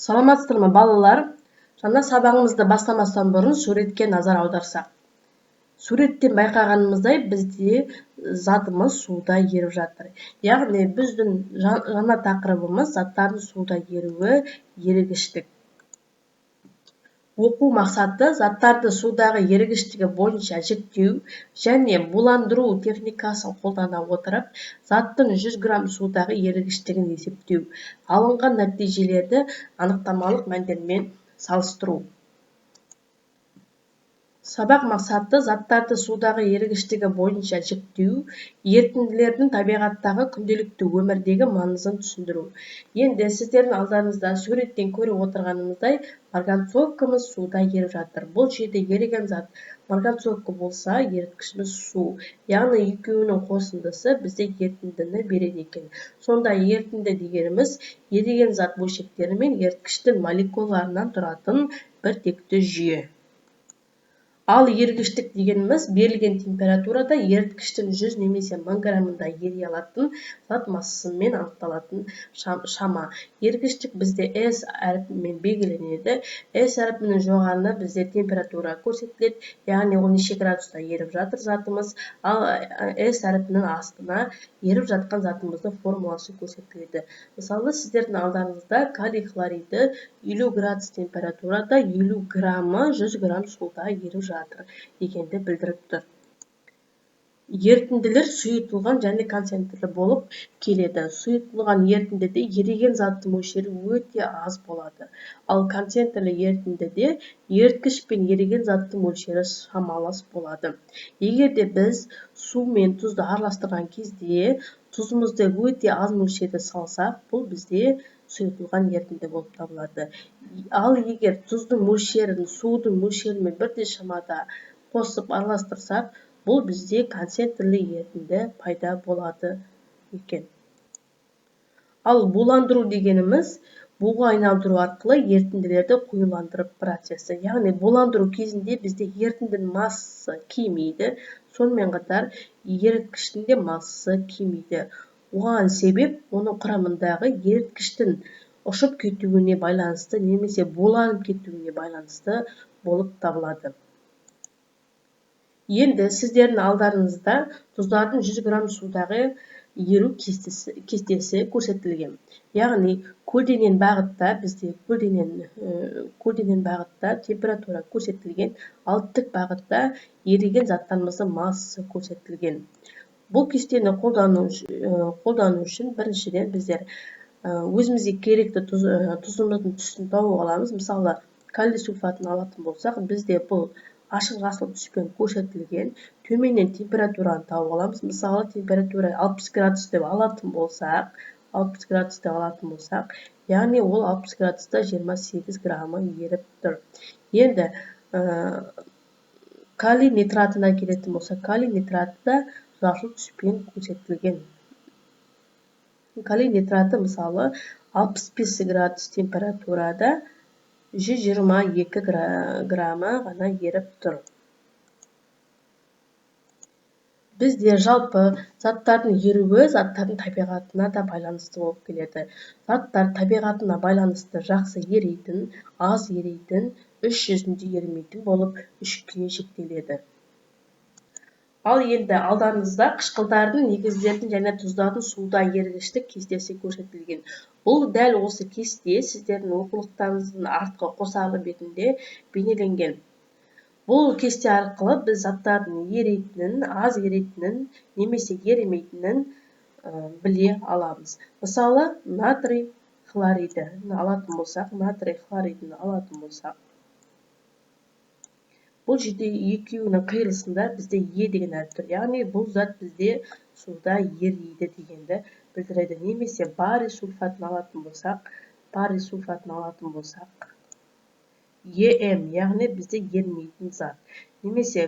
Саламатсыздар ма балалар? Жаңа сабағымызды бастамастан бұрын суретке назар аударсақ. Суреттен байқағанымыздай бізде затымыз суда еріп жатыр. Яғни біздің жаңа тақырыбымыз заттардың суда еруі, ерігіштік. Оқу мақсаты заттарды судағы ерігіштігі бойынша жіктеу және буландыру техникасын қолдана отырып, заттың 100 грамм судағы ерігіштігін есептеу, алынған нәтижелерді анықтамалық мәндермен салыстыру. Сабақ мақсаты заттарды судағы ерігіштігі бойынша жіктеу, ерітінділердің табиғаттағы күнделікті өмірдегі маңызын түсіндіру. Енді сіздердің алдарыңызда суреттен көріп отырғанымыздай марганцовкамыз суда еріп жатыр. Бұл жерде еріген зат марганцовка болса, еріткішіміз су. Яғни екеуінің қосындысы бізде ерітіндіні береді екен. Сонда ерітінді дегеніміз еріген зат бөлшектері мен еріткіштің молекулаларынан тұратын бір текті жүйе. Ал ерігіштік дегеніміз берілген температурада еріткіштің 100 немесе 1000 граммында ери алатын зат массасымен анықталатын шама. Ерігіштік бізде S әріпімен белгіленеді. S әріпінің жоғарына бізде температура көрсетіледі, яғни 12 градуста еріп жатыр затымыз, ал S әріпінің астына еріп жатқан затымыздың формуласы көрсетіледі. Мысалы, сіздердің алдарыңызда калий хлориді 50 градус температурада 50 граммы 100 грамм суда еріп жатыр дегенді білдіріп тұр. Ерітінділер сұйытылған және концентрлі болып келеді. Сұйытылған ерітіндіде еріген заттың мөлшері өте аз болады. Ал концентрлі ерітіндіде еріткіш пен еріген заттың мөлшері шамалас болады. Егер де біз су мен тұзды араластырған кезде тұзымызды өте аз мөлшерде салсақ, бұл бізде сұйытылған ерітінді болып табылады. Ал егер тұздың мөлшерін судың мөлшерімен бірдей шамада қосып араластырсақ, бұл бізде концентрлі ерітінді пайда болады екен. Ал буландыру дегеніміз буға айналдыру арқылы ерітінділерді қоюландырып процесі. Яғни буландыру кезінде бізде ерітіндінің массасы кемейді, сонымен қатар еріткіштің де массасы кемейді. Оған себеп оның құрамындағы еріткіштің ұшып кетуіне байланысты немесе буланып кетуіне байланысты болып табылады. Енді сіздердің алдарыңызда тұздардың 100 грамм судағы еру кестесі көрсетілген. Яғни көлденең бағытта бізде көлденең бағытта температура көрсетілген, ал тік бағытта еріген заттарымыздың массасы көрсетілген. Бұл кестені қолдану үшін біріншіден біздер өзімізге керекті тұзымыздың түсін тауып аламыз. Мысалы, калий сульфатын алатын болсақ, бізде бұл ашық жасыл түспен көрсетілген. Төменнен температураны тауып аламыз. Мысалы, температура 60 градус деп алатын болсақ, яғни ол 60 градуста 28 граммы еріп тұр. Енді калий нитратына келетін болса, калий нитраты да жасыл түспен көрсетілген. Калий нитраты мысалы 65 градус температурада 122 граммы ғана еріп тұр. Бізде жалпы заттардың еруі заттардың табиғатына да байланысты болып келеді. Заттар табиғатына байланысты жақсы ерейтін, аз ерейтін, іс жүзінде ерімейтін болып үшке жіктеледі. Ал енді алдарыңызда қышқылдардың, негіздердің және тұздардың суда ерігіштік кестесі көрсетілген. Бұл дәл осы кесте сіздердің оқулықтарыңыздың артқы қосарлы бетінде бейнеленген. Бұл кесте арқылы біз заттардың ерейтінін, аз ерейтінін, немесе еремейтінін біле аламыз. Мысалы, натрий хлоридін алатын болсақ, бұл жерде екеуінің қиылысында бізде Е деген әріп тұр. Яғни бұл зат бізде суда ериді дегенді білдіреді. Немесе барий сульфатын алатын болсақ, Em, яғни бізде ерімейтін зат. Немесе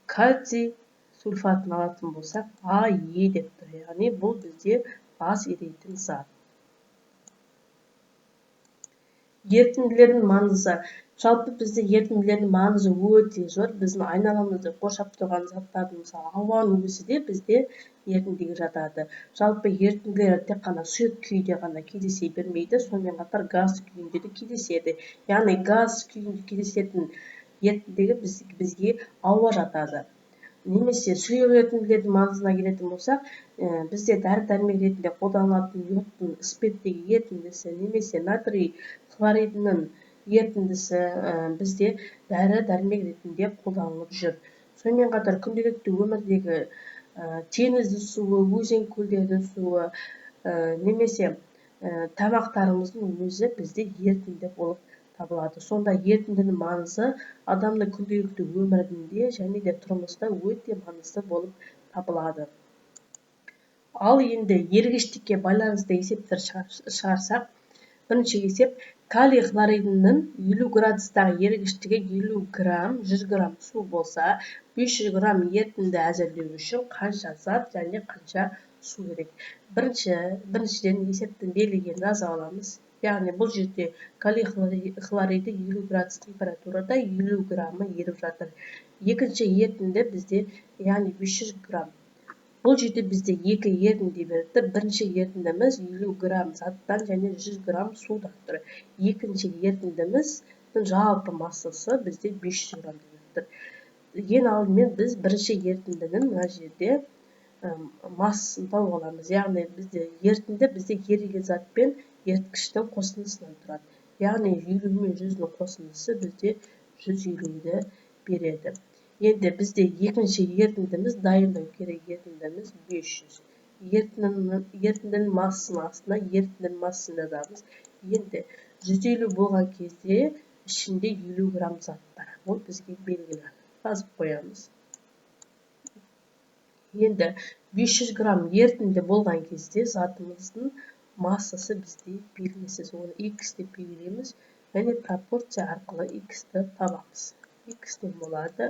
кальций сульфатын алатын болсақ, Ае деп тұр. Яғни бұл бізде аз ерейтін зат. Ерітінділердің маңызы. Жалпы бізде ерітінділердің маңызы өте зор. Біздің айналамызды қоршап тұрған заттардың, мысалы, ауаның өзі де бізде ерітіндіге жатады. Жалпы ерітінділер тек қана сұйық күйде ғана кездесе бермейді, сонымен қатар газ күйінде де кездеседі. Яғни газ күйінде кездесетін ерітіндіге бізге ауа жатады. Немесе сұйық ерітінділердің маңызына келетін болсақ, бізде дәрі-дәрмек ретінде қолданылатын йодтың спирттегі ерітіндісі немесе натрий хлоридінің ерітіндісі бізде дәрі-дәрмек ретінде қолданылып жүр. Сонымен қатар күнделікті өмірдегі теңіздің суы, өзен көлдердің суы немесе тамақтарымыздың өзі бізде ерітінді болып табылады. Сонда ерітіндінің маңызы адамның күнделікті өмірінде және де тұрмыста өте маңызды болып табылады. Ал енді ергіштікке байланысты есептер шығарсақ, бірінші есеп калий хлоридінің 50 градустағы ергіштігі 50 грамм 100 грамм су болса, 500 грамм ерітінді әзірлеу үшін қанша зат және қанша су керек. Біріншіден есептің берілгенін жазып аламыз. Яғни бұл жерде калий хлориді 50 градус температурада 50 граммы еріп жатыр. Екінші ерітінді бізде, яғни 500 грамм. Бұл жерде бізде екі ерітінді берді. Бірінші ерітіндіміз 50 грамм заттан және 100 грамм судан тұр. Екінші ерітіндіміздің жалпы массасы бізде 500 грамм деп тұр. Ең алдымен біз бірінші ерітіндінің мына жерде массын тауып аламыз. Яғни ерітінді бізде еріген зат пен еріткіштің қосындысынан тұрады. Яғни 50 мен 100-ның қосындысы бізде 150-ді береді. Енді бізде екінші ерітіндіміз дайындау керек ерітіндіміз 500. Ерітіндінің массының астына ерітіндінің массын жазамыз. Енді 150 болған кезде ішінде 50 грамм зат бар. Ол бізге белгілі. Жазып қоямыз. Енді 500 грамм ерітінді болған кезде затымыздың массасы бізде белгісіз. Оны x деп белгілейміз және пропорция арқылы x-ті табамыз. X-тен болады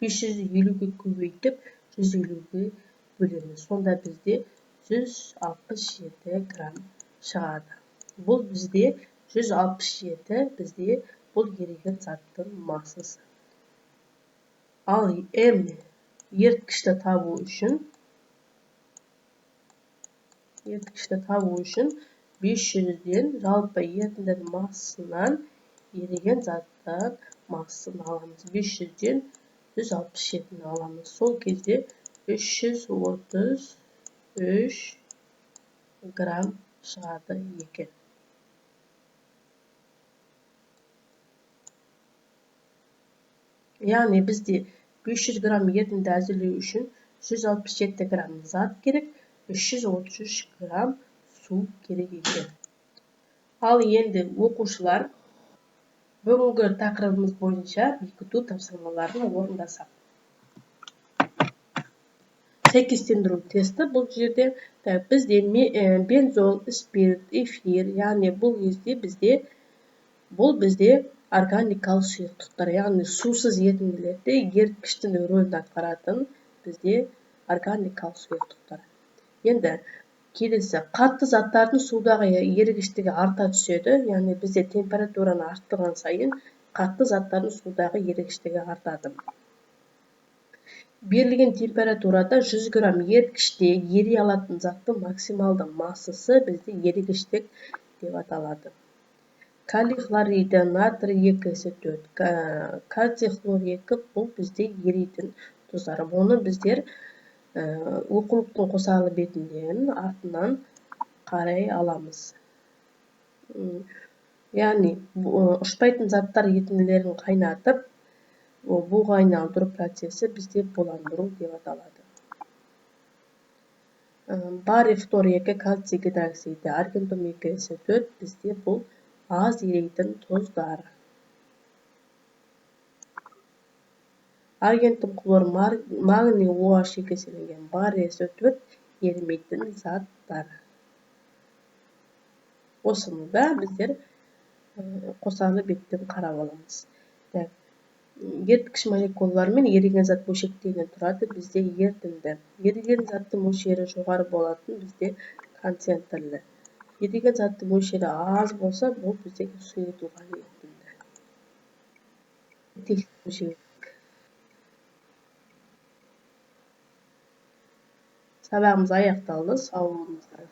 550-ге көбейтіп 150-ге бөлеміз. Сонда бізде 167 грамм шығады. Бұл бізде 167 бізде бұл еріген заттың массасы. Ал М еріткішті табу үшін 500-ден жалпы ерітіндінің массынан еріген заттың массын аламыз. 500-ден 167-ні аламыз. Сол кезде 333 грамм шығады екен. Яғни бізде 500 грамм ерітінді әзірлеу үшін 167 грамм зат керек, 333 грамм су керек екен. Ал енді оқушылар бүгінгі тақырыбымыз бойынша бекіту тапсырмаларын орындасақ. Сәйкестендіру тесті бұл жерде бізде бензол, спирт, эфир, яғни бұл бізде органикалық сұйықтықтар, яғни сусыз ерітінділерде еріткіштің рөлін атқаратын бізде органикалық сұйықтықтар. Енді келесі қатты заттардың судағы ерігіштігі арта түседі, яғни бізде температураны арттырған сайын қатты заттардың судағы ерігіштігі артады. Берілген температурада 100 грамм еріткіште ери алатын заттың максималды массасы бізде ерігіштік деп аталады. Калий хлориді, натрий 2,4, кальций хлор 2 бұл бізде еритін тұздар. Оны біздер оқулықтың қосарлы бетінен артынан қарай аламыз. Яғни ұшпайтын заттар ерітінділерін қайнатып, буға айналдыру процесі бізде буландыру деп аталады. Барий фтор 2, кальций гидроксиді, аргентум 2,4 бізде бұл аз еритін тұздар. Аргентум хлор, магний OH екеселенген барий S4 ерімейтін заттар. Осыны да біздер қосарлы беттен қарап аламыз. Еріткіш молекулалар мен еріген зат бөлшектерінен тұрады бізде ерітінді. Еріген заттың мөлшері жоғары болатын бізде концентрлі. еріген заттың мөлшері аз болса, бұл біздегі сұйылтуға екпінді. Тексеруіміз керек. Сабағымыз аяқталды. Сау болыңыздар.